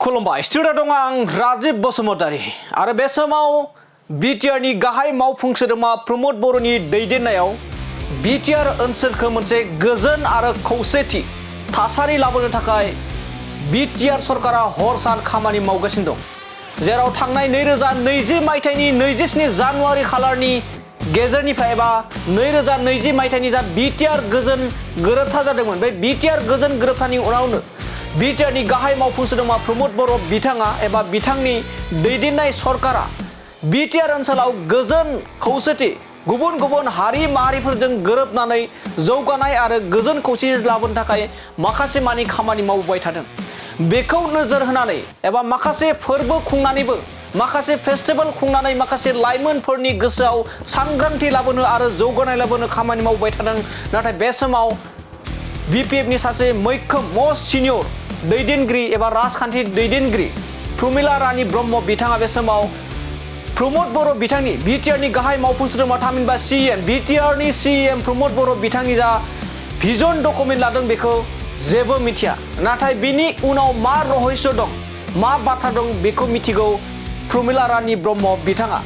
खुलुमबाय स्टुडिअ दं आं राजीव बसुमतारी आरो बे समाव बिटिआरनि गाहाय मावफुं सोद्रोमा प्रमद बर'नि दैदेननायाव बिटिआर ओनसोलखौ मोनसे गोजोन आरो खौसेथि थासारि लाबोनो थाखाय बिटिआर सरकारा हर सान खामानि मावगासिनो दं। जेराव थांनाय 2020 मायथाइनि 27 जानुवारि खालारनि गेजेरनिफ्राय एबा 2020 मायथाइनि जा बिटिआर गोजोन गोरोबथा जादोंमोन। बे बिटिआर गोजोन गोरोबथानि उनावनो बिटिआरनि गाहाय मावफुं सोद्रोमा प्रमद बर' बिथाङा एबा बिथांनि दैदेननाय सरकारा बिटिआर ओनसोलाव गोजोन खौसेथि गुबुन गुबुन हारि माहारिफोरजों गोरोबनानै जौगानाय आरो गोजोन खौसेथि लाबोनो थाखाय माखासे मानि खामानि मावबाय थादों। बेखौ नोजोर होनानै एबा माखासे फोरबो खुंनानैबो माखासे फेस्टिभेल खुंनानै माखासे लाइमोनफोरनि गोसोआव सांग्रांथि लाबोनो आरो जौगानाय लाबोनो खामानि मावबाय थादों। नाथाय बे समाव बिपिएफनि सासे मैखोम मस्ट सिनियर दैदेनगिरि एबा राजखान्थि दैदेनगिरि प्रमिला रानी ब्रह्म बिथाङा बे समाव प्रमद बर' बिथांनि बिटिआरनि गाहाय मावफुं सोद्रोमा थामहिनबा सीएम बिटिआरनि सीएम प्रमद बर' बिथांनि जा भिजन डकुमेन्ट लादों बेखौ जेबो मिथिया। नाथाय बिनि उनाव मा रहस्य दं मा बाथ्रा दं बेखौ मिथिगौ प्रमिला रानी ब्रह्म बिथाङा।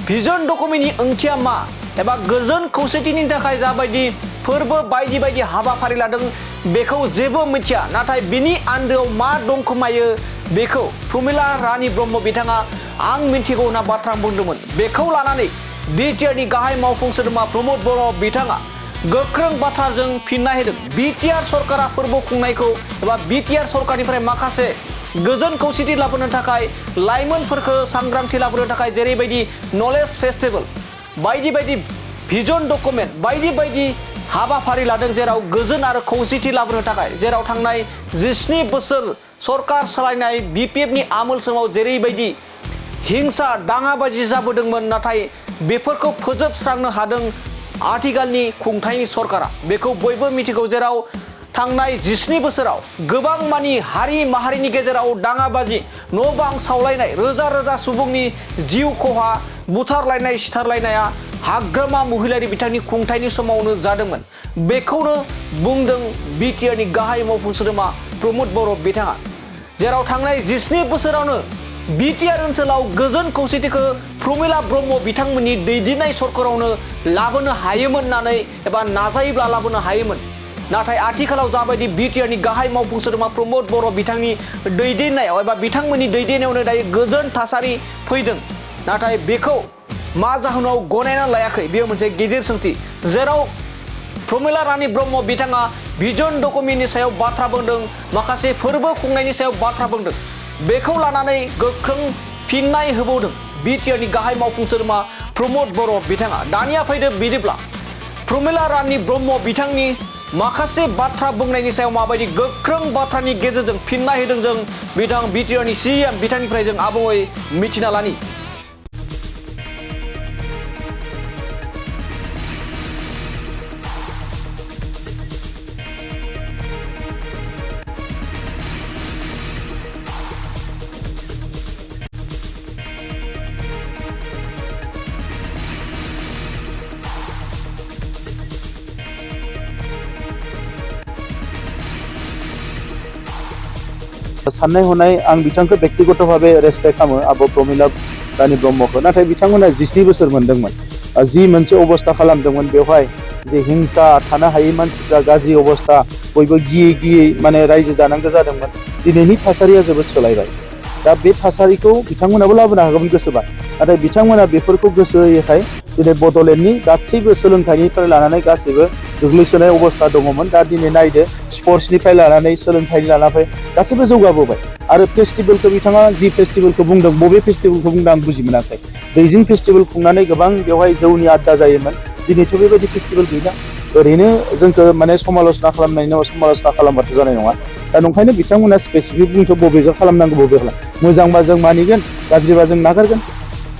भिजन डकुमेन्टनि ओंथिया मा एबा गोजोन खौसेथिनि थाखाय जाबायदि फोरबो बायदि बायदि हाबाफारि लादों बेखौ जेबो मिथिया। नाथाय बिनि आन्दोआव मा दंखोमायो बेखौ प्रमिला रानी ब्रह्म बिथाङा आं मिथिगौ होनना बाथ्रा बुंदोंमोन। बेखौ लानानै बिटिआरनि गाहाय मावफुं सोद्रोमा प्रमद बर' बिथाङा गोख्रों बाथ्राजों फिननाय होदों। बिटिआर सरकारा फोरबो खुंनायखौ एबा बिटिआर सरकारनिफ्राय माखासे गोजोन खौसेथि लाबोनो थाखाय लाइमोनफोरखौ सांग्रांथि लाबोनो थाखाय जेरैबायदि नलेज फेस्टिभेल बायदि बायदि भिजन डकुमेन्ट बायदि बायदि हाबाफारि लादों। जेराव गोजोन आरो खौसेथि लाबोनो थाखाय जेराव थांनाय 17 बोसोर सरकार सालायनाय बिपिएफनि आमोल समाव जेरैबायदि हिंसा दाङाबाजि जाबोदोंमोन नाथाय बेफोरखौ फोजोबस्रांनो हादों आथिखालनि खुंथायनि सरकारा। बेखौ बयबो मिथिगौ। जेराव थांनाय 17 बोसोराव गोबां मानि हारि माहारिनि गेजेराव दाङाबाजि न' बां सावलायनाय रोजा रोजा सुबुंनि जिउ खहा बुथारलायनाय सिथारलायनाया हाग्रामा महिलारि बिथांनि खुंथायनि समावनो जादोंमोन। बेखौनो बुंदों बिटिआरनि गाहाय मावफुं सोद्रोमा प्रमद बर' बिथाङा। जेराव थांनाय 17 बोसोरावनो बिटिआर ओनसोलाव गोजोन खौसेथिखौ प्रमिला ब्रह्म बिथांमोननि दैदेननाय सरकारावनो लाबोनो हायोमोन होननानै एबा नाजायोब्ला लाबोनो हायोमोन। नाथाय आथिखालाव जाबायदि बिटिआरनि गाहाय मावफुं सोद्रोमा प्रमद बर' बिथांनि दैदेननायाव एबा बिथांमोननि दैदेननायावनो दायो गोजोन थासारि फैदों। नाथाय बेखौ मा जाहोनाव गनायना लायाखै बेयो मोनसे गिदिर सोंथि। जेराव प्रमिला रानी ब्रह्म बिथाङा भिजन डकुमेन्टनि सायाव बाथ्रा बुंदों माखासे फोरबो खुंनायनि सायाव बाथ्रा बुंदों। बेखौ लानानै गोख्रों फिननाय होबावदों बिटिआरनि गाहाय मावफुं सोद्रोमा प्रमद बर' बिथाङा। दानिया फैदो बिदिब्ला प्रमिला रानी ब्रह्म बिथांनि माखासे बाथ्रा बुंनायनि सायाव माबायदि गोख्रों बाथ्रानि गेजेरजों फिननाय होदों जों बिथां बिटिआरनि सीएम बिथांनिफ्राय जों आबुङै मिथिना लानि। साननाय हनाय आं बिथांखौ व्यक्तिगत भावे रेसपेक्ट खालामो आब' प्रमिला रानी ब्रह्मखौ। नाथाय बिथांमोना 17 बोसोर मोनदोंमोन। जि मोनसे अबस्था खालामदोंमोन बेवहाय जे हिंसा थानो हायै मानसिफ्रा गाज्रि अबस्था बयबो गियै गियै माने रायजो जानांगौ जादोंमोन। दिनैनि थासारिया जोबोद सोलायबाय। दा बे थासारिखौ बिथांमोनाबो लाबोनो हागौमोन गोसोबा। नाथाय बिथांमोना बेफोरखौ गोसो होयैखाय दिनै बड'लेण्डनि गासैबो सोलोंथाइनिफ्राय लानानै गासैबो गोग्लैसोनाय अबस्था दङमोन। दा दिनै नायदो स्पर्ट्सनिफ्राय लानानै सोलोंथाइनि लानानै गासैबो जौगाबोबाय। आरो फेस्टिभेलखौ बिथाङा जि फेस्टिभेलखौ बुंदों बबे फेस्टिभेलखौ बुंदों आं बुजि मोनाखै। दैजिं फेस्टिभेल खुंनानै गोबां बेवहाय जौनि आड्डा जायोमोन। दिनैथ' बेबायदि फेस्टिभेल गैला। ओरैनो जोंखौ माने समाल'सना खालामनायनि उनाव समाल'सना खालामबाथ' जानाय नङा। दा नंखायनो बिथांमोना स्पेसिफिक बुंथ' बबेखौ खालामनांगौ बबेखौ मोजांबा जों मानिगोन गाज्रिबा जों नागारगोन।